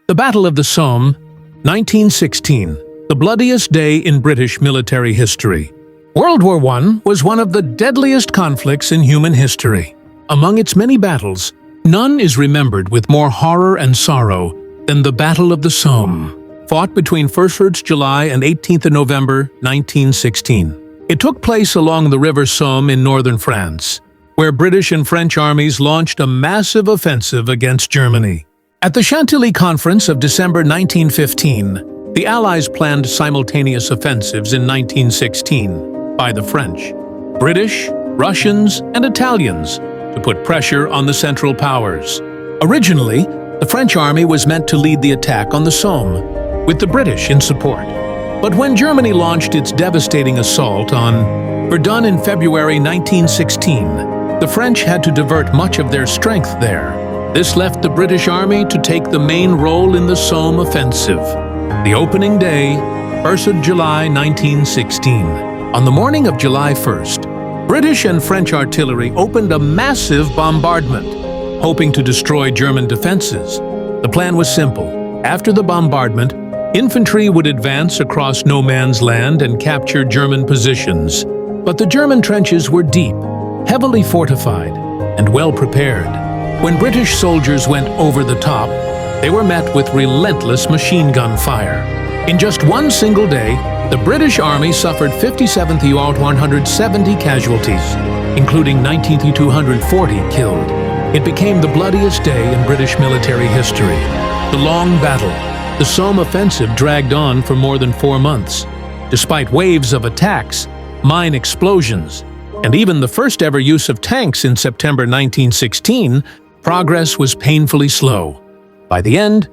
The Battle of the Somme, 1916, the bloodiest day in British military history. World War I was one of the deadliest conflicts in human history. Among its many battles, none is remembered with more horror and sorrow than the Battle of the Somme, fought between 1st July and 18th November 1916. It took place along the River Somme in northern France, where British and French armies launched a massive offensive against Germany. At the Chantilly Conference of December 1915, the Allies planned simultaneous offensives in 1916 by the French, British, Russians, and Italians to put pressure on the Central Powers. Originally, the French army was meant to lead the attack on the Somme, with the British in support. But when Germany launched its devastating assault on Verdun in February 1916, the French had to divert much of their strength there. This left the British Army to take the main role in the Somme offensive. The opening day, 1st July 1916. On the morning of July 1st, British and French artillery opened a massive bombardment, hoping to destroy German defenses. The plan was simple. After the bombardment, infantry would advance across no man's land and capture German positions. But the German trenches were deep, heavily fortified, and well prepared. When British soldiers went over the top, they were met with relentless machine gun fire. In just one single day, the British Army suffered 57,170 casualties, including 19,240 killed. It became the bloodiest day in British military history. The long battle, the Somme offensive, dragged on for more than 4 months. Despite waves of attacks, mine explosions, and even the first ever use of tanks in September 1916, progress was painfully slow. By the end,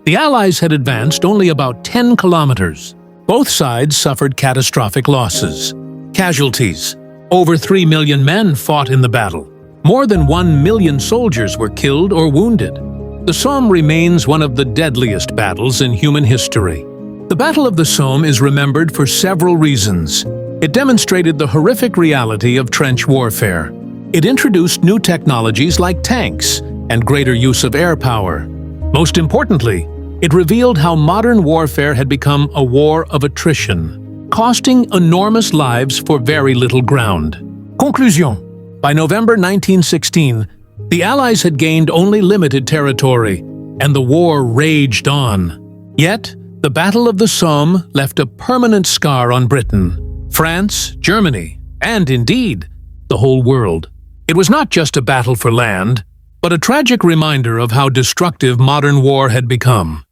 the Allies had advanced only about 10 kilometers. Both sides suffered catastrophic losses. Casualties. Over 3 million men fought in the battle. More than 1 million soldiers were killed or wounded. The Somme remains one of the deadliest battles in human history. The Battle of the Somme is remembered for several reasons. It demonstrated the horrific reality of trench warfare. It introduced new technologies like tanks and greater use of air power. Most importantly, it revealed how modern warfare had become a war of attrition, costing enormous lives for very little ground. Conclusion. By November 1916, the Allies had gained only limited territory, and the war raged on. Yet, the Battle of the Somme left a permanent scar on Britain, France, Germany, and indeed, the whole world. It was not just a battle for land, but a tragic reminder of how destructive modern war had become.